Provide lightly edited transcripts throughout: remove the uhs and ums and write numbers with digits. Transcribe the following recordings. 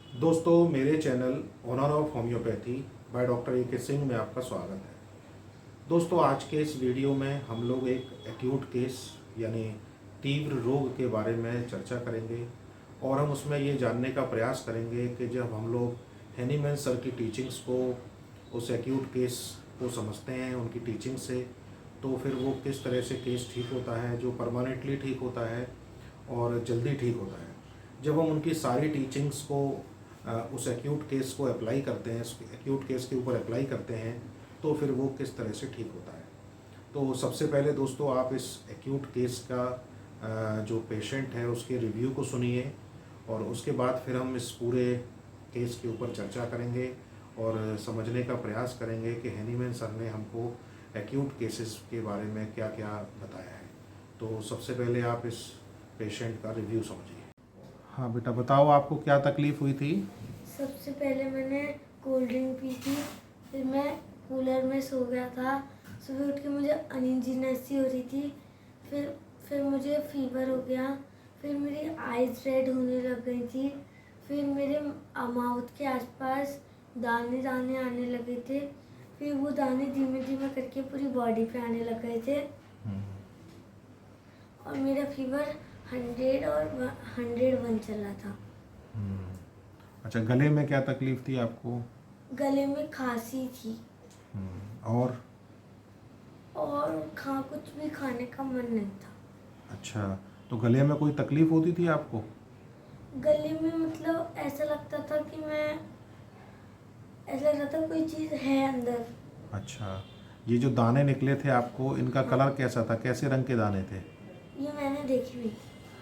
दोस्तों, मेरे channel honour of homeopathy by doctor A K Singh में आपका स्वागत है। दोस्तों, आज के इस वीडियो में हम लोग एक एक्यूट केस यानी तीव्र रोग के बारे में चर्चा करेंगे और हम उसमें ये जानने का प्रयास करेंगे कि जब हम लोग हैनीमैन सर की टीचिंग्स को, उस एक्यूट केस को समझते हैं उनकी टीचिंग से, तो फिर वो किस तरह से केस ठीक होता है, जो परमानेंटली ठीक होता है और जल्दी ठीक होता है। जब हम उनकी सारी टीचिंग्स को उस एक्यूट केस को अप्लाई करते हैं, एक्यूट केस के ऊपर अप्लाई करते हैं, तो फिर वो किस तरह से ठीक होता है। तो सबसे पहले दोस्तों, आप इस एक्यूट केस का जो पेशेंट है उसके रिव्यू को सुनिए और उसके बाद फिर हम इस पूरे केस के ऊपर चर्चा करेंगे और समझने का प्रयास करेंगे कि हैनीमैन सर ने हमको एक्यूट केसेस के बारे में क्या क्या बताया है। तो सबसे पहले आप इस पेशेंट का रिव्यू समझिए। हाँ बेटा, बताओ आपको क्या तकलीफ़ हुई थी। सबसे पहले मैंने कोल्ड ड्रिंक पी थी, फिर मैं कूलर में सो गया था। सुबह उठ के मुझे अनइजीनेस सी हो रही थी, फिर मुझे फीवर हो गया, फिर मेरी आइज़ रेड होने लग गई थी, फिर मेरे माउथ के आसपास दाने दाने आने लगे थे, फिर वो दाने धीमे धीमे करके पूरी बॉडी पे आने लग गए थे और मेरा फीवर 100 और 101 चला था। अच्छा, गले में क्या तकलीफ़ थी आपको। गले में खांसी थी और कुछ भी खाने का मन नहीं था। अच्छा, तो गले में कोई तकलीफ़ होती थी आपको। गले में मतलब ऐसा लगता था कोई चीज़ है अंदर। अच्छा, ये जो दाने निकले थे आपको, इनका कलर कैसा था, कैसे रंग के दाने थे। ये मैंने देखी हुई।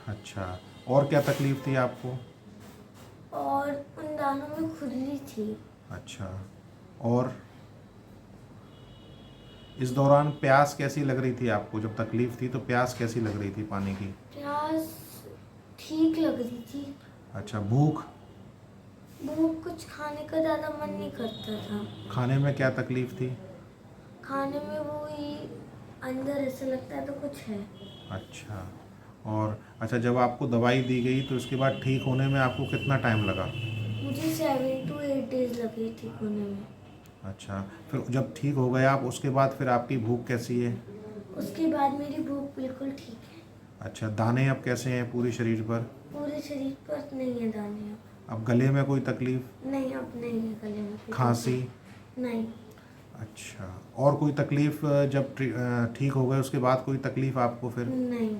अच्छा, और क्या तकलीफ़ थी आपको। और उन दानों में खुजली थी। अच्छा, और इस दौरान प्यास कैसी लग रही थी आपको। जब तकलीफ़ थी तो प्यास कैसी लग रही थी पानी की। प्यास ठीक लग रही थी। अच्छा, भूख कुछ खाने का ज़्यादा मन नहीं करता था। खाने में क्या तकलीफ़ थी। खाने में वो ही अंदर ऐसा लगता तो कुछ है। अच्छा, और अच्छा, जब आपको दवाई दी गई तो उसके बाद ठीक होने में आपको कितना टाइम लगा। मुझे 7 to 8 डेज लगे ठीक होने में। अच्छा, फिर जब ठीक हो गए आप, उसके बाद फिर आपकी भूख कैसी है। उसके बाद मेरी भूख बिल्कुल ठीक है। अच्छा, दाने अब कैसे हैं पूरे शरीर पर। पूरे शरीर पर नहीं है दाने अब गले में कोई तकलीफ़। नहीं, अब नहीं है गले में खांसी नहीं। अच्छा, और कोई तकलीफ़ जब ठीक हो गए उसके बाद कोई तकलीफ़ आपको फिर। नहीं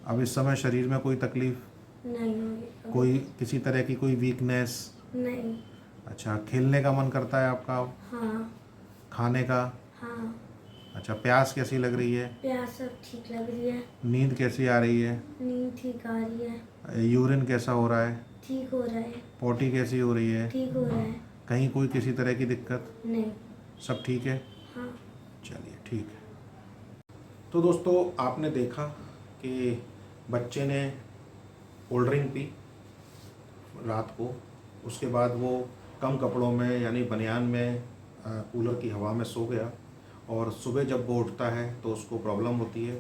अब इस समय शरीर में कोई तकलीफ़ नहीं होगी। कोई किसी तरह की कोई वीकनेस। नहीं। अच्छा, खेलने का मन करता है आपका अब। हाँ। खाने का। हाँ। अच्छा, प्यास कैसी लग रही है। प्यास अब ठीक लग रही है। नींद कैसी आ रही है। नींद ठीक आ रही है। यूरिन कैसा हो रहा है। ठीक हो रहा है। पोटी कैसी हो रही है। ठीक हो रहा है। कहीं कोई किसी तरह की दिक्कत। नहीं। सब ठीक है। हाँ। चलिए, ठीक है। तो दोस्तों, आपने देखा कि बच्चे ने कोल्ड ड्रिंक पी रात को, उसके बाद वो कम कपड़ों में यानी बनियान में कूलर की हवा में सो गया और सुबह जब वो उठता है तो उसको प्रॉब्लम होती है,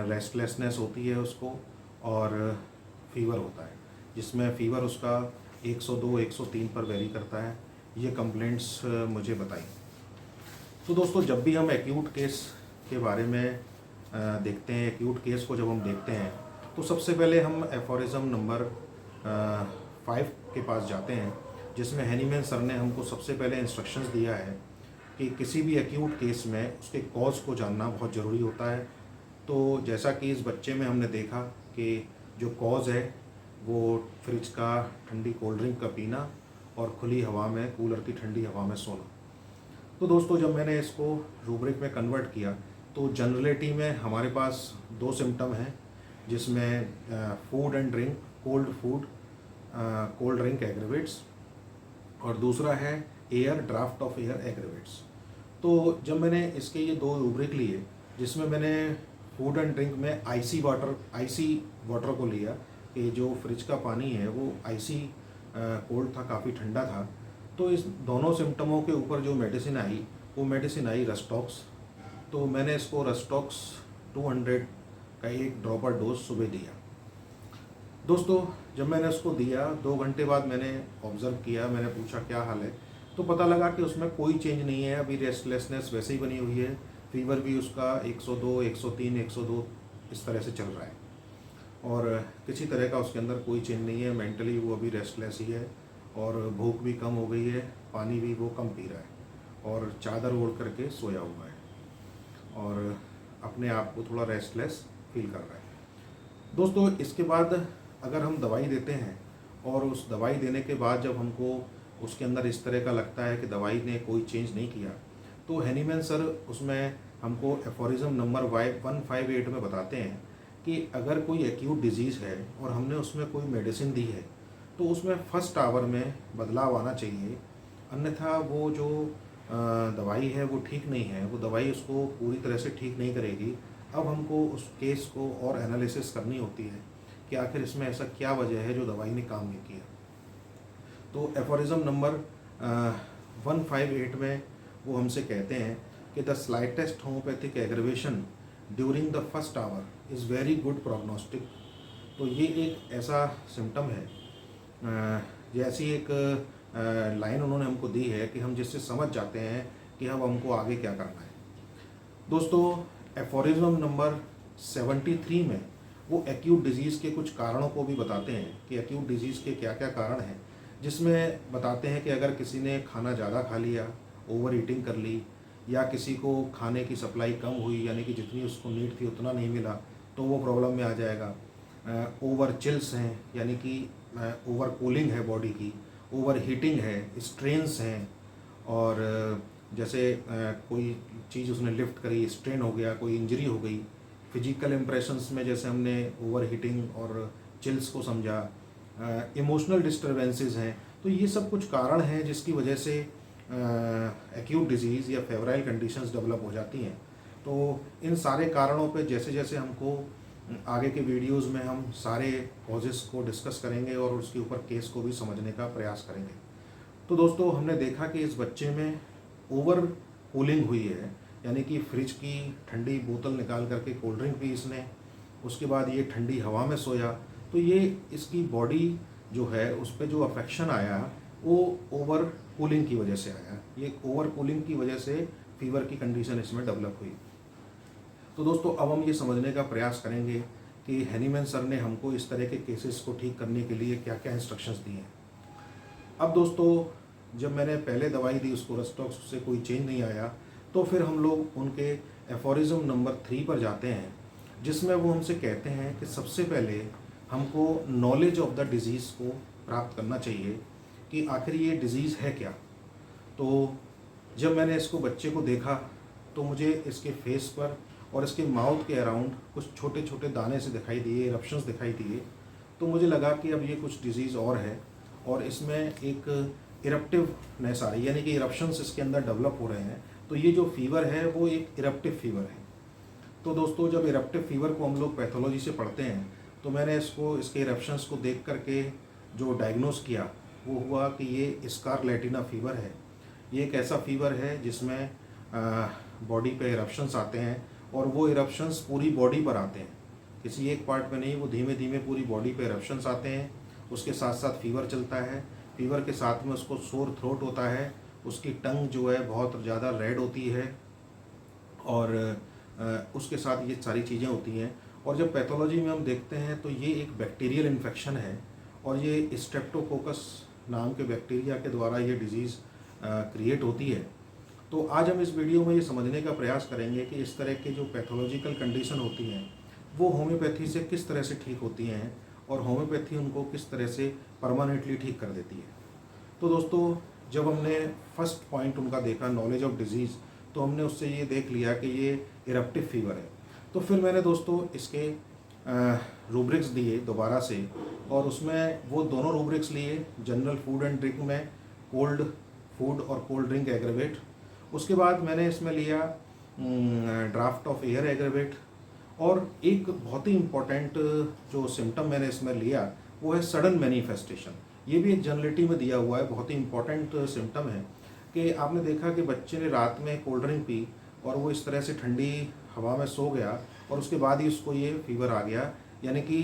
रेस्टलेसनेस होती है उसको और फीवर होता है, जिसमें फ़ीवर उसका 102 103 पर वेरी करता है। ये कंप्लेंट्स मुझे बताई। तो दोस्तों, जब भी हम एक्यूट केस के बारे में देखते हैं, एक्यूट केस को जब हम देखते हैं तो सबसे पहले हम एफोरिज्म नंबर 5 के पास जाते हैं, जिसमें हैनीमैन सर ने हमको सबसे पहले इंस्ट्रक्शंस दिया है कि किसी भी एक्यूट केस में उसके कॉज को जानना बहुत ज़रूरी होता है। तो जैसा कि इस बच्चे में हमने देखा कि जो कॉज है वो फ्रिज का ठंडी कोल्ड ड्रिंक का पीना और खुली हवा में, कूलर की ठंडी हवा में सोना। तो दोस्तों, जब मैंने इसको रूब्रिक में कन्वर्ट किया तो जनरलिटी में हमारे पास 2 सिम्टम हैं, जिसमें food and drink, cold drink aggravates, और दूसरा है air, draft of air aggravates. तो जब मैंने इसके ये 2 रूब्रिक लिए, जिसमें मैंने फूड एंड ड्रिंक में आईसी वाटर को लिया कि जो फ्रिज का पानी है वो आईसी कोल्ड था, काफ़ी ठंडा था। तो इस दोनों सिम्टमों के ऊपर जो मेडिसिन आई वो मेडिसिन आई रस्टॉक्स। तो मैंने इसको रस्टॉक्स 200 का एक ड्रॉपर डोज सुबह दिया। दोस्तों, जब मैंने उसको दिया 2 घंटे बाद मैंने ऑब्ज़र्व किया, मैंने पूछा क्या हाल है, तो पता लगा कि उसमें कोई चेंज नहीं है, अभी रेस्टलेसनेस वैसे ही बनी हुई है, फीवर भी उसका 102, 103, 102 इस तरह से चल रहा है और किसी तरह का उसके अंदर कोई चेंज नहीं है। मेंटली वो अभी रेस्टलेस ही है और भूख भी कम हो गई है, पानी भी वो कम पी रहा है और चादर ओढ़ करके सोया हुआ है और अपने आप को थोड़ा रेस्टलेस फील कर रहा है। दोस्तों इसके बाद अगर हम दवाई देते हैं और उस दवाई देने के बाद जब हमको उसके अंदर इस तरह का लगता है कि दवाई ने कोई चेंज नहीं किया, तो हैनीमैन सर उसमें हमको एफोरिज्म नंबर 158 में बताते हैं कि अगर कोई एक्यूट डिजीज़ है और हमने उसमें कोई मेडिसिन दी है तो उसमें फर्स्ट आवर में बदलाव आना चाहिए, अन्यथा वो जो दवाई है वो ठीक नहीं है, वो दवाई उसको पूरी तरह से ठीक नहीं करेगी। अब हमको उस केस को और एनालिसिस करनी होती है कि आखिर इसमें ऐसा क्या वजह है जो दवाई ने काम नहीं किया। तो एफोरिज्म नंबर 158 में वो हमसे कहते हैं कि the slightest homeopathic aggravation during the first hour is very good prognostic. तो ये एक ऐसा सिम्टम है, जैसी एक लाइन उन्होंने हमको दी है कि हम जिससे समझ जाते हैं कि अब हमको आगे क्या करना है। दोस्तों एफोरिज्म नंबर 73 में वो एक्यूट डिजीज़ के कुछ कारणों को भी बताते हैं कि एक्यूट डिजीज़ के क्या क्या कारण हैं, जिसमें बताते हैं कि अगर किसी ने खाना ज़्यादा खा लिया, ओवर ईटिंग कर ली, या किसी को खाने की सप्लाई कम हुई यानी कि जितनी उसको नीड थी उतना नहीं मिला, तो वो प्रॉब्लम में आ जाएगा। ओवर चिल्स हैं यानी कि ओवर कूलिंग है बॉडी की, ओवर हीटिंग है, स्ट्रेन्स हैं और जैसे कोई चीज़ उसने लिफ्ट करी, स्ट्रेन हो गया, कोई इंजरी हो गई। फिजिकल इम्प्रेशंस में जैसे हमने ओवर हीटिंग और चिल्स को समझा, इमोशनल डिस्टर्बेंसेस हैं। तो ये सब कुछ कारण हैं जिसकी वजह से एक्यूट डिजीज़ या फेवराइल कंडीशंस डेवलप हो जाती हैं। तो इन सारे कारणों पे जैसे जैसे हमको आगे के वीडियोस में हम सारे कॉजेस को डिस्कस करेंगे और उसके ऊपर केस को भी समझने का प्रयास करेंगे। तो दोस्तों हमने देखा कि इस बच्चे में ओवर कूलिंग हुई है, यानी कि फ्रिज की ठंडी बोतल निकाल करके कोल्ड ड्रिंक पी इसने, उसके बाद ये ठंडी हवा में सोया, तो ये इसकी बॉडी जो है उस पर जो अफेक्शन आया वो ओवर कूलिंग की वजह से आया। ये ओवर कूलिंग की वजह से फीवर की कंडीशन इसमें डेवलप हुई। तो दोस्तों अब हम ये समझने का प्रयास करेंगे कि हैनीमैन सर ने हमको इस तरह के केसेस को ठीक करने के लिए क्या क्या इंस्ट्रक्शंस दिए हैं। अब दोस्तों जब मैंने पहले दवाई दी उसको रेस्टॉक्स, उससे कोई चेंज नहीं आया, तो फिर हम लोग उनके एफोरिज्म नंबर 3 पर जाते हैं, जिसमें वो हमसे कहते हैं कि सबसे पहले हमको नॉलेज ऑफ द डिज़ीज़ को प्राप्त करना चाहिए कि आखिर ये डिज़ीज़ है क्या। तो जब मैंने इसको बच्चे को देखा तो मुझे इसके फेस पर और इसके माउथ के अराउंड कुछ छोटे छोटे दाने से दिखाई दिए, इरप्शंस दिखाई दिए। तो मुझे लगा कि अब ये कुछ डिज़ीज़ और है और इसमें एक इरप्टिवनेस आ रही है, यानी कि इरप्शंस इसके अंदर डेवलप हो रहे हैं। तो ये जो फीवर है वो एक इरप्टिव फीवर है। तो दोस्तों जब इरप्टिव फीवर को हम लोग पैथोलॉजी से पढ़ते हैं तो मैंने इसके इरप्शंस को देख करके जो डायग्नोस किया वो हुआ कि ये स्कारलेटिना फीवर है। ये एक ऐसा फीवर है जिसमें बॉडी पे इरप्शंस आते हैं और वो इरप्शंस पूरी बॉडी पर आते हैं, किसी एक पार्ट में नहीं, वो धीमे धीमे पूरी बॉडी पे इरप्शंस आते हैं। उसके साथ साथ फीवर चलता है, फीवर के साथ में उसको सोर थ्रोट होता है, उसकी टंग जो है बहुत ज़्यादा रेड होती है और उसके साथ ये सारी चीज़ें होती हैं। और जब पैथोलॉजी में हम देखते हैं तो ये एक बैक्टीरियल इन्फेक्शन है और ये स्ट्रेप्टोकोकस नाम के बैक्टीरिया के द्वारा ये डिज़ीज़ क्रिएट होती है। तो आज हम इस वीडियो में ये समझने का प्रयास करेंगे कि इस तरह के जो पैथोलॉजिकल कंडीशन होती हैं वो होम्योपैथी से किस तरह से ठीक होती हैं और होम्योपैथी उनको किस तरह से परमानेंटली ठीक कर देती है। तो दोस्तों जब हमने फर्स्ट पॉइंट उनका देखा नॉलेज ऑफ डिजीज़, तो हमने उससे ये देख लिया कि ये इरप्टिव फीवर है। तो फिर मैंने दोस्तों इसके रूब्रिक्स दिए दोबारा से और उसमें वो दोनों रूब्रिक्स लिए, जनरल फूड एंड ड्रिंक में कोल्ड फूड और कोल्ड ड्रिंक एग्रेवेट। उसके बाद मैंने इसमें लिया ड्राफ्ट ऑफ एयर एग्रेवेट और एक बहुत ही इम्पोर्टेंट जो सिम्टम मैंने इसमें लिया वो है सडन मैनिफेस्टेशन। ये भी एक जनरलिटी में दिया हुआ है, बहुत ही इम्पोर्टेंट सिम्टम है कि आपने देखा कि बच्चे ने रात में कोल्ड ड्रिंक पी और वो इस तरह से ठंडी हवा में सो गया और उसके बाद ही उसको ये फीवर आ गया, यानी कि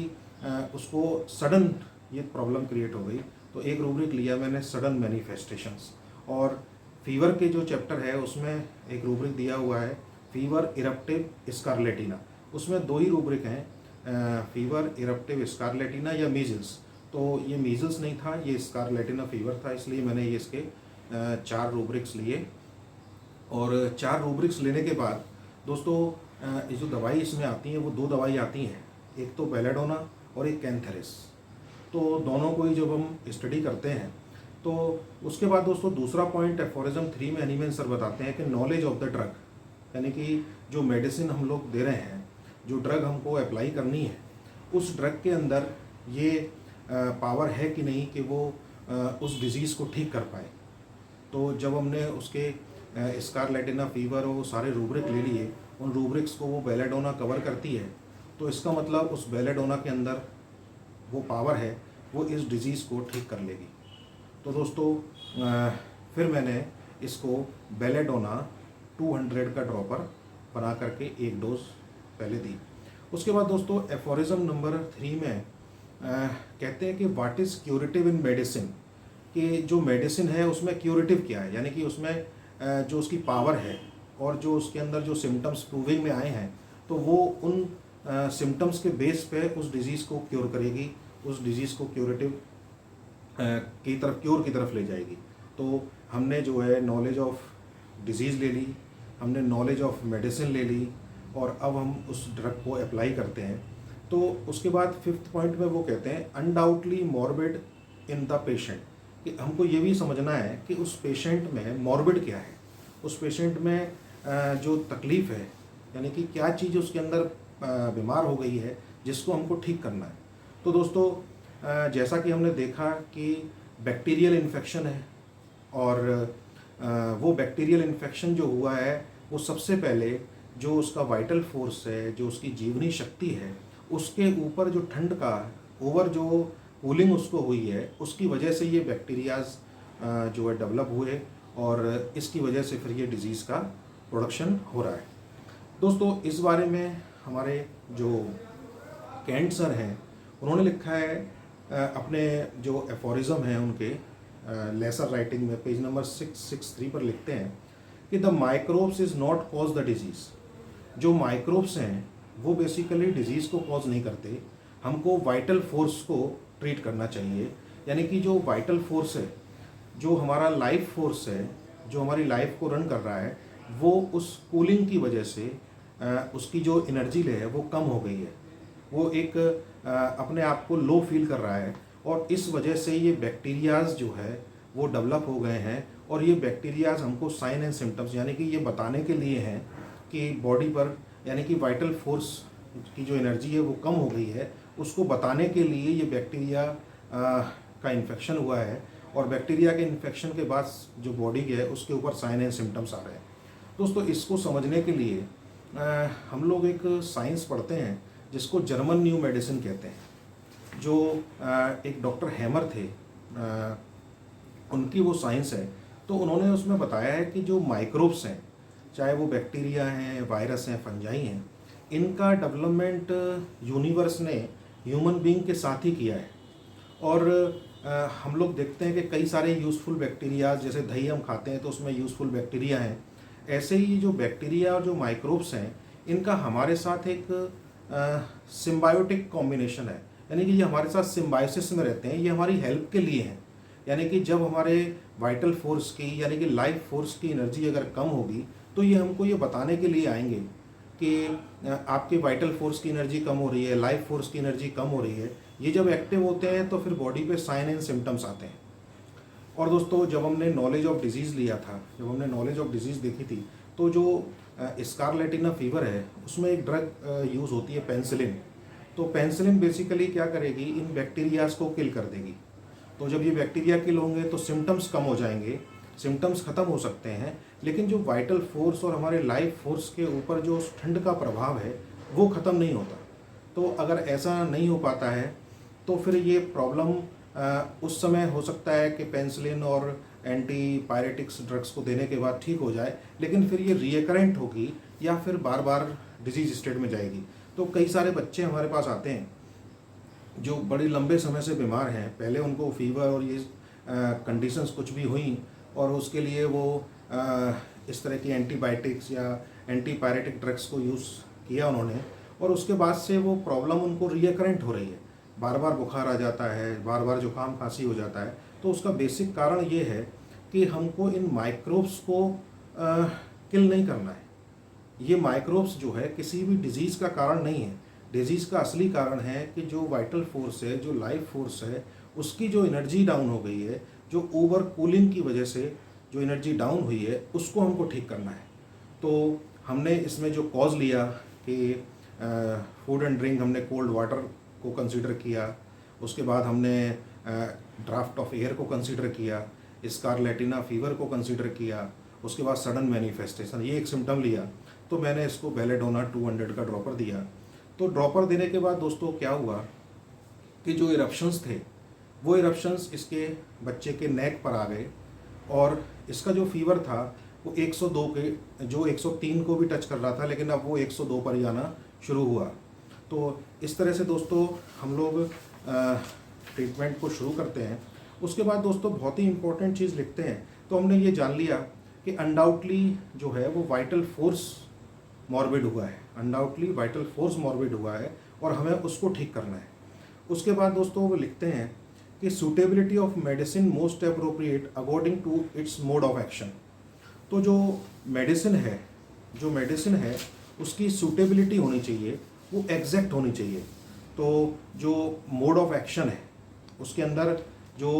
उसको सडन ये प्रॉब्लम क्रिएट हो गई। तो एक रूब्रिक लिया मैंने सडन मैनिफेस्टेशंस, और फीवर के जो चैप्टर है उसमें एक रूब्रिक दिया हुआ है फीवर इरप्टिव स्कारलेटिना। उसमें 2 ही रूब्रिक हैं, फीवर इरप्टिव स्कारलेटिना या मीजल्स। तो ये मीजल्स नहीं था, ये स्कारलेटिना फीवर था, इसलिए मैंने ये इसके 4 रूब्रिक्स लिए। और 4 रूब्रिक्स लेने के बाद दोस्तों ये जो दवाई इसमें आती है वो 2 दवाई आती हैं, एक तो बेलेडोना और एक कैंथेरिस। तो दोनों को ही जब हम स्टडी करते हैं तो उसके बाद दोस्तों दूसरा पॉइंट एफोरिज्म 3 में एनीमैन सर बताते हैं कि नॉलेज ऑफ द ड्रग, यानी कि जो मेडिसिन हम लोग दे रहे हैं, जो ड्रग हमको अप्लाई करनी है, उस ड्रग के अंदर ये पावर है कि नहीं कि वो उस डिज़ीज़ को ठीक कर पाए। तो जब हमने उसके स्कारलेटिना फीवर और सारे रूब्रिक ले लिए, उन रूब्रिक्स को वो बेलेडोना कवर करती है, तो इसका मतलब उस बेलेडोना के अंदर वो पावर है, वो इस डिज़ीज़ को ठीक कर लेगी। तो दोस्तों फिर मैंने इसको बेलेडोना 200 का ड्रॉपर बना करके 1 डोज पहले दी। उसके बाद दोस्तों एफोरिज्म नंबर 3 में कहते हैं कि what is curative in medicine, कि जो मेडिसिन है उसमें क्यूरेटिव क्या है, यानी कि उसमें जो उसकी पावर है और जो उसके अंदर जो सिम्टम्स प्रूविंग में आए हैं, तो वो उन सिम्टम्स के बेस पे उस डिज़ीज़ को क्योर करेगी, उस डिज़ीज़ को क्यूरेटिव क्योर की तरफ ले जाएगी। तो हमने जो है नॉलेज ऑफ डिज़ीज़ ले ली, हमने नॉलेज ऑफ मेडिसिन ले ली, और अब हम उस ड्रग को अप्लाई करते हैं। तो उसके बाद 5th पॉइंट में वो कहते हैं undoubtedly morbid in the patient, कि हमको ये भी समझना है कि उस पेशेंट में मॉर्बिड क्या है, उस पेशेंट में जो तकलीफ़ है, यानी कि क्या चीज़ उसके अंदर बीमार हो गई है जिसको हमको ठीक करना है। तो दोस्तों जैसा कि हमने देखा कि बैक्टीरियल इन्फेक्शन है, और वो बैक्टीरियल इन्फेक्शन जो हुआ है वो सबसे पहले जो उसका वाइटल फोर्स है, जो उसकी जीवनी शक्ति है, उसके ऊपर जो ठंड का ओवर जो कूलिंग उसको हुई है, उसकी वजह से ये बैक्टीरियाज जो है डेवलप हुए, और इसकी वजह से फिर ये डिज़ीज़ का प्रोडक्शन हो रहा है। दोस्तों इस बारे में हमारे जो कैंट सर हैं उन्होंने लिखा है अपने जो एफोरिज्म हैं उनके लेसर राइटिंग में पेज नंबर 663 पर लिखते हैं कि the microbes is not cause the disease. जो माइक्रोब्स हैं वो बेसिकली डिजीज़ को कॉज नहीं करते, हमको वाइटल फोर्स को ट्रीट करना चाहिए। यानी कि जो वाइटल फोर्स है, जो हमारा लाइफ फोर्स है, जो हमारी लाइफ को रन कर रहा है, वो उस कूलिंग की वजह से उसकी जो एनर्जी ले है वो कम हो गई है, वो एक अपने आप को लो फील कर रहा है, और इस वजह से ये बैक्टीरियाज जो है वो डेवलप हो गए हैं। और ये बैक्टीरियाज हमको साइन एंड सिम्टम्स, यानी कि ये बताने के लिए हैं कि बॉडी पर, यानी कि वाइटल फोर्स की जो एनर्जी है वो कम हो गई है, उसको बताने के लिए ये बैक्टीरिया का इन्फेक्शन हुआ है, और बैक्टीरिया के इन्फेक्शन के बाद जो बॉडी है उसके ऊपर साइन एंड सिम्टम्स आ रहे हैं। दोस्तों इसको समझने के लिए हम लोग एक साइंस पढ़ते हैं जिसको जर्मन न्यू मेडिसिन कहते हैं, जो एक डॉक्टर हैमर थे, उनकी वो साइंस है। तो उन्होंने उसमें बताया है कि जो माइक्रोब्स हैं, चाहे वो बैक्टीरिया हैं, वायरस हैं, फंजाई हैं, इनका डेवलपमेंट यूनिवर्स ने ह्यूमन बीइंग के साथ ही किया है। और हम लोग देखते हैं कि कई सारे यूज़फुल बैक्टीरिया, जैसे दही हम खाते हैं तो उसमें यूज़फुल बैक्टीरिया हैं, ऐसे ही जो बैक्टीरिया और जो माइक्रोब्स हैं इनका हमारे साथ एक सिम्बायोटिक कॉम्बिनेशन है, यानी कि ये हमारे साथ सिम्बायोसिस में रहते हैं, ये हमारी हेल्प के लिए हैं। यानी कि जब हमारे वाइटल फोर्स की, यानी कि लाइफ फोर्स की एनर्जी अगर कम होगी तो ये हमको ये बताने के लिए आएंगे कि आपके वाइटल फोर्स की एनर्जी कम हो रही है, लाइफ फोर्स की एनर्जी कम हो रही है। ये जब एक्टिव होते हैं तो फिर बॉडी पे साइन एंड सिम्टम्स आते हैं। और दोस्तों जब हमने नॉलेज ऑफ डिजीज़ लिया था, जब हमने नॉलेज ऑफ डिजीज़ देखी थी, तो जो स्कारलेटिना फीवर है उसमें एक ड्रग यूज़ होती है पेनिसिलिन। तो पेनिसिलिन बेसिकली क्या करेगी, इन बैक्टीरियाज को किल कर देगी। तो जब ये बैक्टीरिया किल होंगे तो सिम्टम्स कम हो जाएंगे, सिम्टम्स ख़त्म हो सकते हैं, लेकिन जो वाइटल फोर्स और हमारे लाइफ फोर्स के ऊपर जो उस ठंड का प्रभाव है वो ख़त्म नहीं होता। तो अगर ऐसा नहीं हो पाता है तो फिर ये प्रॉब्लम उस समय हो सकता है कि पेनिसिलिन और एंटीपायरेटिक्स ड्रग्स को देने के बाद ठीक हो जाए, लेकिन फिर ये रिकरेंट होगी या फिर बार बार डिजीज स्टेट में जाएगी। तो कई सारे बच्चे हमारे पास आते हैं जो बड़ी लंबे समय से बीमार हैं, पहले उनको फीवर और ये कंडीशंस कुछ भी हुई और उसके लिए वो इस तरह की एंटीबायोटिक्स या एंटीपायरेटिक ड्रग्स को यूज़ किया उन्होंने, और उसके बाद से वो प्रॉब्लम उनको रिकरेंट हो रही है, बार बार बुखार आ जाता है, बार बार जुकाम खांसी हो जाता है। तो उसका बेसिक कारण ये है कि हमको इन माइक्रोब्स को किल नहीं करना है। ये माइक्रोब्स जो है किसी भी डिजीज़ का कारण नहीं है। डिजीज़ का असली कारण है कि जो वाइटल फोर्स है, जो लाइफ फोर्स है, उसकी जो एनर्जी डाउन हो गई है, जो ओवर कूलिंग की वजह से जो एनर्जी डाउन हुई है, उसको हमको ठीक करना है। तो हमने इसमें जो कॉज लिया कि फूड एंड ड्रिंक, हमने कोल्ड वाटर को कंसीडर किया, उसके बाद हमने ड्राफ्ट ऑफ एयर को कंसीडर किया, स्कारलेटिना फीवर को कंसीडर किया, उसके बाद सडन मैनिफेस्टेशन, ये एक सिम्टम लिया। तो मैंने इसको बेलेडोना 200 का ड्रॉपर दिया। तो ड्रॉपर देने के बाद दोस्तों क्या हुआ कि जो इरप्शंस थे, वो इरप्शंस इसके बच्चे के नेक पर आ गए, और इसका जो फीवर था वो 102 के, जो 103 को भी टच कर रहा था, लेकिन अब वो 102 पर ही आना शुरू हुआ। तो इस तरह से दोस्तों हम लोग ट्रीटमेंट को शुरू करते हैं। उसके बाद दोस्तों बहुत ही इम्पोर्टेंट चीज़ लिखते हैं। तो हमने ये जान लिया कि अनडाउटली जो है वो वाइटल फोर्स मॉर्बिड हुआ है, अनडाउटली वाइटल फोर्स मॉर्बिड हुआ है, और हमें उसको ठीक करना है। उसके बाद दोस्तों वो लिखते हैं कि suitability of medicine most appropriate according to its mode of action. तो जो मेडिसिन है उसकी सूटेबिलिटी होनी चाहिए, वो एग्जैक्ट होनी चाहिए। तो जो मोड ऑफ एक्शन है उसके अंदर जो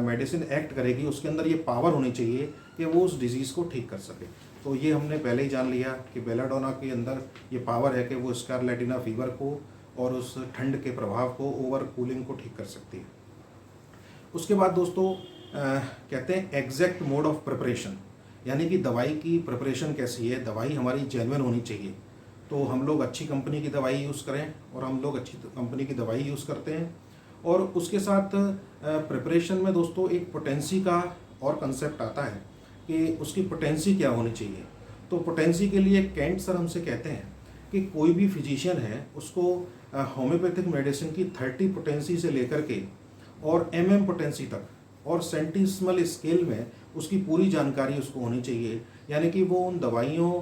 मेडिसिन एक्ट करेगी, उसके अंदर ये पावर होनी चाहिए कि वो उस डिज़ीज़ को ठीक कर सके। तो ये हमने पहले ही जान लिया कि बेलाडोना के अंदर ये पावर है कि वो स्कारलेटिना फीवर को और उस ठंड के प्रभाव को, ओवर कूलिंग को ठीक कर सकती है। उसके बाद दोस्तों कहते हैं एग्जैक्ट मोड ऑफ प्रिपरेशन, यानी कि दवाई की प्रिपरेशन कैसी है, दवाई हमारी जेन्युइन होनी चाहिए। तो हम लोग अच्छी कंपनी की दवाई यूज़ करें, और हम लोग अच्छी कंपनी की दवाई यूज़ करते हैं। और उसके साथ प्रिपरेशन में दोस्तों एक पोटेंसी का और कंसेप्ट आता है कि उसकी पोटेंसी क्या होनी चाहिए। तो पोटेंसी के लिए कैंट सर हमसे कहते हैं कि कोई भी फिजिशियन है उसको होम्योपैथिक मेडिसिन की 30 पोटेंसी से लेकर के और mm पोटेंसी तक और सेंटिसिमल स्केल में उसकी पूरी जानकारी उसको होनी चाहिए। यानी कि वो उन दवाइयों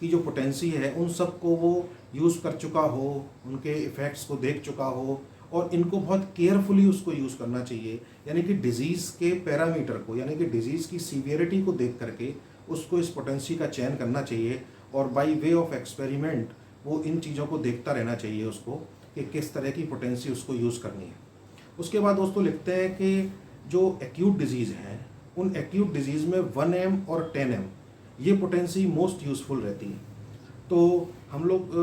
की जो पोटेंसी है उन सब को वो यूज़ कर चुका हो, उनके इफ़ेक्ट्स को देख चुका हो, और इनको बहुत केयरफुली उसको यूज़ करना चाहिए। यानी कि डिज़ीज़ के पैरामीटर को, यानी कि डिज़ीज़ की सीवियरिटी को देख करके उसको इस पोटेंसी का चयन करना चाहिए, और बाय वे ऑफ एक्सपेरिमेंट वो इन चीज़ों को देखता रहना चाहिए उसको कि किस तरह की पोटेंसी उसको यूज़ करनी है। उसके बाद दोस्तों लिखते हैं कि जो एक्यूट डिजीज़ हैं उन एक्यूट डिजीज़ में 1M और 10M ये पोटेंसी मोस्ट यूज़फुल रहती है। तो हम लोग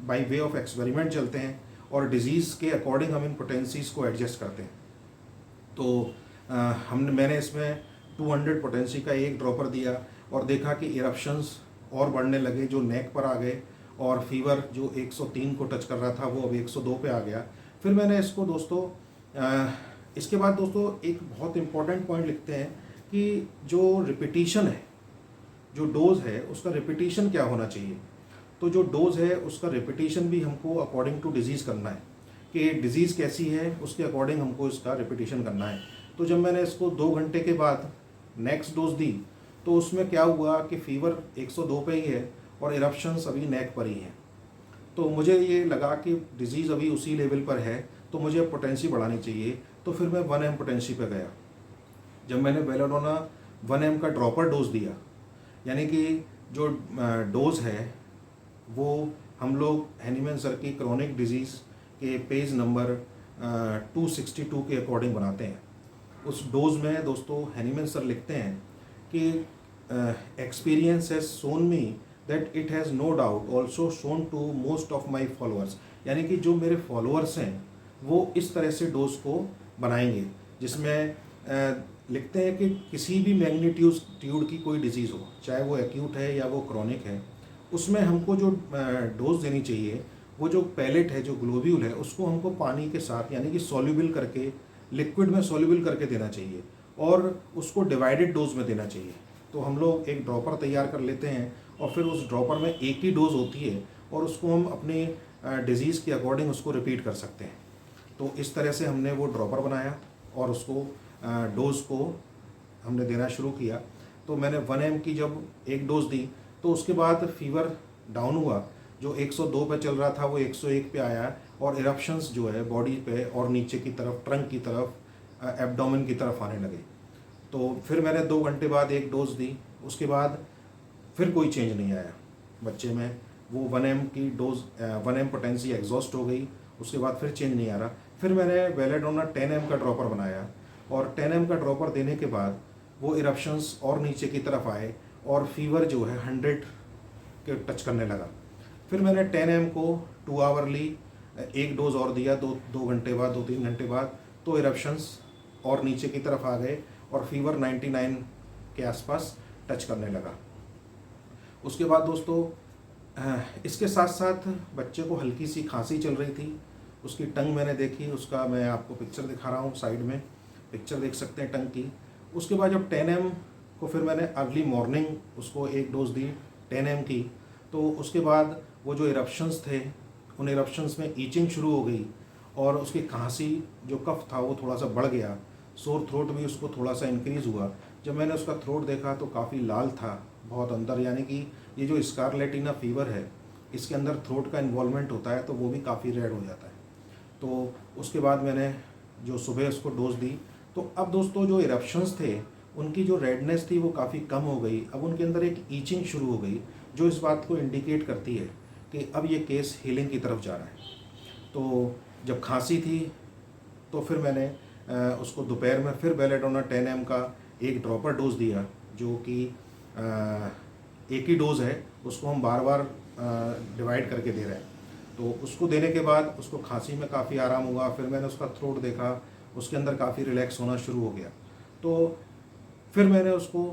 बाय वे ऑफ एक्सपेरिमेंट चलते हैं और डिज़ीज़ के अकॉर्डिंग हम इन पोटेंसीज़ को एडजस्ट करते हैं। तो मैंने इसमें 200 पोटेंसी का एक ड्रॉपर दिया और देखा कि इरप्शंस और बढ़ने लगे, जो नेक पर आ गए, और फीवर जो 103 को टच कर रहा था वो अब 102 पे आ गया। फिर मैंने इसको दोस्तों इसके बाद दोस्तों एक बहुत इम्पॉर्टेंट पॉइंट लिखते हैं कि जो रिपीटिशन है, जो डोज है उसका रिपीटिशन क्या होना चाहिए। तो जो डोज है उसका रिपीटिशन भी हमको अकॉर्डिंग टू डिजीज़ करना है कि डिज़ीज़ कैसी है उसके अकॉर्डिंग हमको इसका रिपीटिशन करना है। तो जब मैंने इसको 2 घंटे के बाद नेक्स्ट डोज दी तो उसमें क्या हुआ कि फ़ीवर 102 पे ही है और इरप्शंस अभी नेक पर ही हैं। तो मुझे ये लगा कि डिज़ीज़ अभी उसी लेवल पर है, तो मुझे अब पोटेंसी बढ़ानी चाहिए। तो फिर मैं 1M पोटेंसी पे गया। जब मैंने बेलाडोना 1M का ड्रॉपर डोज दिया, यानी कि जो डोज है वो हम लोग हैनीमैन सर की क्रोनिक डिजीज़ के पेज नंबर 262 के अकॉर्डिंग बनाते हैं। उस डोज में दोस्तों हैनीमैन सर लिखते हैं कि experience has shown me that it has no doubt also shown to most of my followers, यानी कि जो मेरे फॉलोअर्स हैं वो इस तरह से डोज को बनाएंगे, जिसमें लिखते हैं कि किसी भी मैग्नीट्यूड की कोई डिजीज़ हो, चाहे वो एक्यूट है या वो क्रॉनिक है, उसमें हमको जो डोज देनी चाहिए वो जो पैलेट है, जो ग्लोब्यूल है, उसको हमको पानी के साथ यानी कि सॉल्युबल करके, लिक्विड में सॉल्युबल करके देना चाहिए, और उसको डिवाइडेड डोज में देना चाहिए। तो हम लोग एक ड्रॉपर तैयार कर लेते हैं और फिर उस ड्रॉपर में एक ही डोज होती है, और उसको हम अपने डिज़ीज़ के अकॉर्डिंग उसको रिपीट कर सकते हैं। तो इस तरह से हमने वो ड्रॉपर बनाया और उसको डोज़ को हमने देना शुरू किया। तो मैंने 1 ml की जब एक डोज़ दी तो उसके बाद फीवर डाउन हुआ, जो 102 पे चल रहा था वो 101 पे आया और इरप्शंस जो है बॉडी पे और नीचे की तरफ, ट्रंक की तरफ, एब्डोमेन की तरफ आने लगे। तो फिर मैंने 2 घंटे बाद एक डोज़ दी, उसके बाद फिर कोई चेंज नहीं आया बच्चे में। वो 1 ml की डोज़ 1 ml पोटेंसी एग्जॉस्ट हो गई, उसके बाद फिर चेंज नहीं आ रहा। फिर मैंने बेलेडोना 10 ml का ड्रॉपर बनाया और 10 ml का ड्रॉपर देने के बाद वो इरप्शंस और नीचे की तरफ आए और फीवर जो है 100 के टच करने लगा। फिर मैंने 10 ml को 2 आवरली एक डोज़ और दिया, 2 घंटे बाद, 2-3 घंटे बाद, तो इरप्शंस और नीचे की तरफ आ गए और फीवर 99 के आसपास टच करने लगा। उसके बाद दोस्तों इसके साथ साथ बच्चे को हल्की सी खांसी चल रही थी, उसकी टंग मैंने देखी, उसका मैं आपको पिक्चर दिखा रहा हूँ, साइड में पिक्चर देख सकते हैं टंग की। उसके बाद जब 10 ml को फिर मैंने अर्ली मॉर्निंग उसको एक डोज़ दी 10 ml की, तो उसके बाद वो जो इरप्शंस थे उन इरप्शंस में ईचिंग शुरू हो गई और उसकी खांसी जो कफ था वो थोड़ा सा बढ़ गया, सोर थ्रोट भी उसको थोड़ा सा इंक्रीज़ हुआ। जब मैंने उसका थ्रोट देखा तो काफ़ी लाल था बहुत अंदर, यानी कि ये जो स्कारलेटिना फीवर है इसके अंदर थ्रोट का इन्वॉल्वमेंट होता है तो वो भी काफ़ी रेड हो जाता है। तो उसके बाद मैंने जो सुबह उसको डोज़ दी, तो अब दोस्तों जो इरप्शंस थे उनकी जो रेडनेस थी वो काफ़ी कम हो गई। अब उनके अंदर एक ईचिंग शुरू हो गई जो इस बात को इंडिकेट करती है कि अब ये केस हीलिंग की तरफ जा रहा है। तो जब खांसी थी तो फिर मैंने उसको दोपहर में फिर बेलेडोना 10 ml का एक ड्रॉपर डोज़ दिया, जो कि एक ही डोज़ है, उसको हम बार बार डिवाइड करके दे रहे हैं। तो उसको देने के बाद उसको खांसी में काफ़ी आराम हुआ। फिर मैंने उसका थ्रोट देखा, उसके अंदर काफ़ी रिलैक्स होना शुरू हो गया। तो फिर मैंने उसको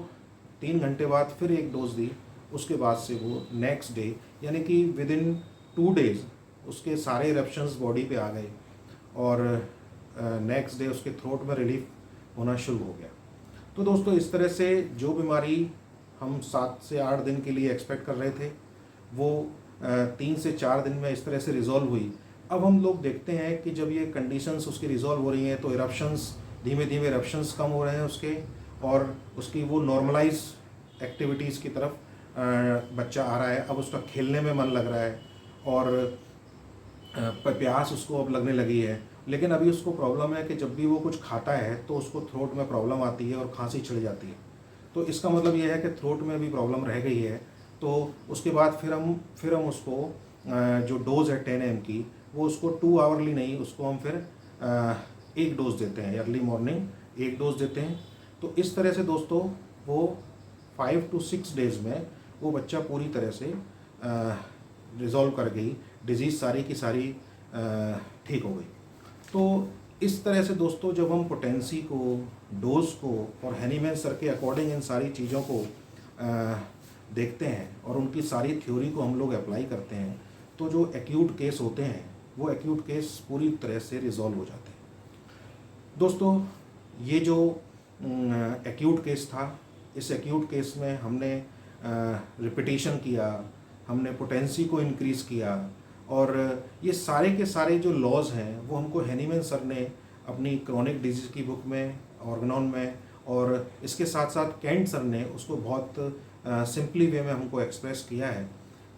3 घंटे बाद फिर एक डोज़ दी। उसके बाद से वो नेक्स्ट डे यानी कि विदिन 2 डेज़ उसके सारे इरप्शंस बॉडी पे आ गए और नेक्स्ट डे उसके थ्रोट में रिलीफ होना शुरू हो गया। तो दोस्तों इस तरह से जो बीमारी हम 7 से 8 दिन के लिए एक्सपेक्ट कर रहे थे वो 3 से 4 दिन में इस तरह से रिज़ॉल्व हुई। अब हम लोग देखते हैं कि जब ये कंडीशंस उसकी रिज़ॉल्व हो रही हैं तो इरप्शंस धीमे धीमे इरप्शंस कम हो रहे हैं उसके, और उसकी वो नॉर्मलाइज एक्टिविटीज़ की तरफ बच्चा आ रहा है। अब उसका खेलने में मन लग रहा है और प्यास उसको अब लगने लगी है। लेकिन अभी उसको प्रॉब्लम है कि जब भी वो कुछ खाता है तो उसको थ्रोट में प्रॉब्लम आती है और खांसी चढ़ जाती है। तो इसका मतलब ये है कि थ्रोट में भी प्रॉब्लम रह गई है। तो उसके बाद फिर हम उसको जो डोज़ है 10 ml की वो उसको 2 आवरली नहीं, उसको हम फिर एक डोज़ देते हैं, अर्ली मॉर्निंग एक डोज़ देते हैं। तो इस तरह से दोस्तों वो 5 to 6 डेज़ में वो बच्चा पूरी तरह से रिज़ॉल्व कर गई, डिज़ीज़ सारी की सारी ठीक हो गई। तो इस तरह से दोस्तों जब हम पोटेंसी को, डोज को और हैनीमैन सर के अकॉर्डिंग इन सारी चीज़ों को देखते हैं और उनकी सारी थ्योरी को हम लोग अप्लाई करते हैं, तो जो एक्यूट केस होते हैं वो एक्यूट केस पूरी तरह से रिज़ॉल्व हो जाते हैं। दोस्तों ये जो एक्यूट केस था, इस एक्यूट केस में हमने रिपीटिशन किया, हमने पोटेंसी को इंक्रीज़ किया और ये सारे के सारे जो लॉज हैं वो हमको हैनीमैन सर ने अपनी क्रॉनिक डिजीज़ की बुक में, ऑर्गेनॉन में, और इसके साथ साथ कैंट सर ने उसको बहुत सिंपली वे में हमको एक्सप्रेस किया है।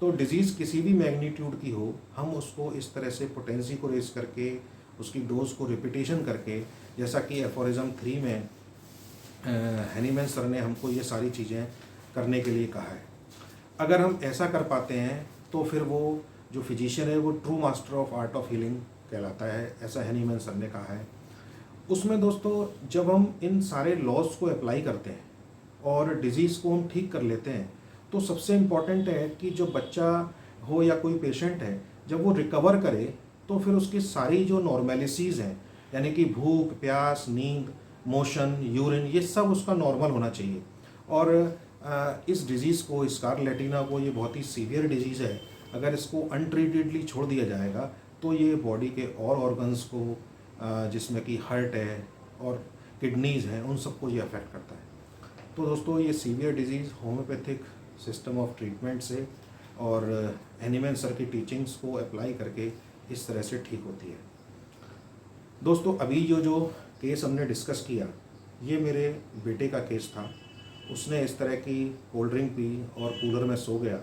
तो डिज़ीज़ किसी भी मैग्नीट्यूड की हो, हम उसको इस तरह से पोटेंसी को रेस करके, उसकी डोज को रिपीटेशन करके, जैसा कि एफोरिज्म 3 में हैनीमैन सर ने हमको ये सारी चीज़ें करने के लिए कहा है। अगर हम ऐसा कर पाते हैं तो फिर वो जो फिजिशियन है वो true master of art of healing कहलाता है, ऐसा हैनीमैन सर ने कहा है। उसमें दोस्तों जब हम इन सारे लॉज को अप्लाई करते हैं और डिज़ीज़ को हम ठीक कर लेते हैं, तो सबसे इम्पॉर्टेंट है कि जो बच्चा हो या कोई पेशेंट है, जब वो रिकवर करे तो फिर उसकी सारी जो नॉर्मेलिटीज़ हैं, यानी कि भूख, प्यास, नींद, मोशन, यूरिन, ये सब उसका नॉर्मल होना चाहिए। और इस डिज़ीज़ को, स्कारलेटिना को, ये बहुत ही सीवियर डिजीज़ है। अगर इसको अनट्रीटेडली छोड़ दिया जाएगा तो ये बॉडी के और ऑर्गन्स को, जिसमें कि हार्ट है और किडनीज़ हैं, उन सबको ये अफेक्ट करता है। तो दोस्तों ये severe disease homeopathic system of treatment से और हैनीमैन सर की टीचिंग्स को अप्लाई करके इस तरह से ठीक होती है। दोस्तों अभी जो केस हमने डिस्कस किया ये मेरे बेटे का केस था। उसने इस तरह की कोल्ड ड्रिंक पी और कूलर में सो गया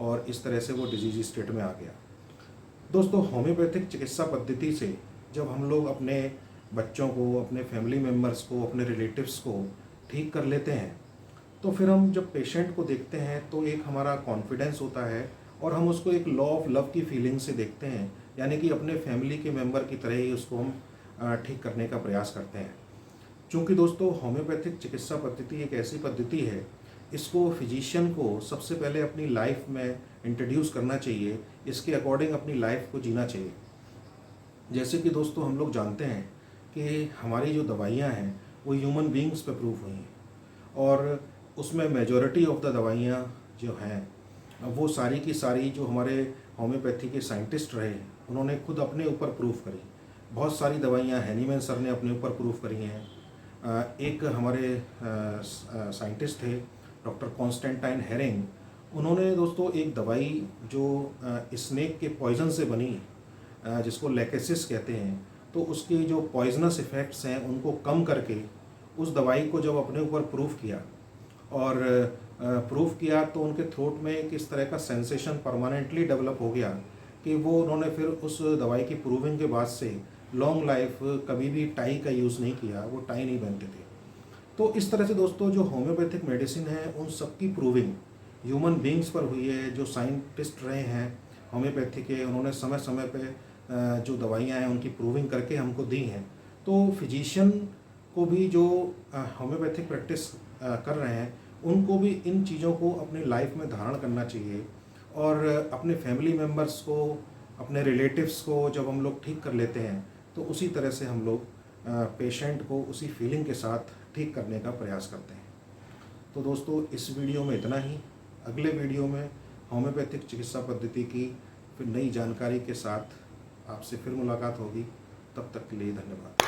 और इस तरह से वो डिजीज स्टेट में आ गया। दोस्तों होम्योपैथिक चिकित्सा पद्धति से जब हम लोग अपने बच्चों को, अपने फैमिली मेम्बर्स को, अपने रिलेटिव्स को ठीक कर लेते हैं तो फिर हम जब पेशेंट को देखते हैं तो एक हमारा कॉन्फिडेंस होता है और हम उसको एक लॉ ऑफ लव की फीलिंग से देखते हैं, यानी कि अपने फैमिली के मेंबर की तरह ही उसको हम ठीक करने का प्रयास करते हैं। क्योंकि दोस्तों होम्योपैथिक चिकित्सा पद्धति एक ऐसी पद्धति है, इसको फिजिशियन को सबसे पहले अपनी लाइफ में इंट्रोड्यूस करना चाहिए, इसके अकॉर्डिंग अपनी लाइफ को जीना चाहिए। जैसे कि दोस्तों हम लोग जानते हैं कि हमारी जो दवाइयाँ हैं वो ह्यूमन बींग्स पे प्रूव हुई हैं और उसमें मेजॉरिटी ऑफ द दवाइयाँ जो हैं वो सारी की सारी जो हमारे होम्योपैथी के साइंटिस्ट रहे उन्होंने खुद अपने ऊपर प्रूव करी। बहुत सारी दवाइयाँ हैनीमैन सर ने अपने ऊपर प्रूव करी हैं। एक हमारे साइंटिस्ट थे डॉक्टर कॉन्स्टेंटाइन हेरिंग, उन्होंने दोस्तों एक दवाई जो स्नेक के पॉइजन से बनी जिसको लेकेसिस कहते हैं, तो उसके जो पॉइजनस इफ़ेक्ट्स हैं उनको कम करके उस दवाई को जब अपने ऊपर प्रूव किया और प्रूव किया तो उनके थ्रोट में एक इस तरह का सेंसेशन परमानेंटली डेवलप हो गया कि वो उन्होंने फिर उस दवाई की प्रूविंग के बाद से लॉन्ग लाइफ कभी भी टाई का यूज़ नहीं किया, वो टाई नहीं पहनते थे। तो इस तरह से दोस्तों जो होम्योपैथिक मेडिसिन है उन सब की प्रूविंग ह्यूमन बींग्स पर हुई है। जो साइंटिस्ट रहे हैं होम्योपैथी के, उन्होंने समय समय पे जो दवाइयाँ हैं उनकी प्रूविंग करके हमको दी हैं। तो फिजिशियन को भी जो होम्योपैथिक प्रैक्टिस कर रहे हैं उनको भी इन चीज़ों को अपनी लाइफ में धारण करना चाहिए और अपने फैमिली मेम्बर्स को, अपने रिलेटिव्स को जब हम लोग ठीक कर लेते हैं तो उसी तरह से हम लोग पेशेंट को उसी फीलिंग के साथ ठीक करने का प्रयास करते हैं। तो दोस्तों इस वीडियो में इतना ही। अगले वीडियो में होम्योपैथिक चिकित्सा पद्धति की फिर नई जानकारी के साथ आपसे फिर मुलाकात होगी। तब तक के लिए धन्यवाद।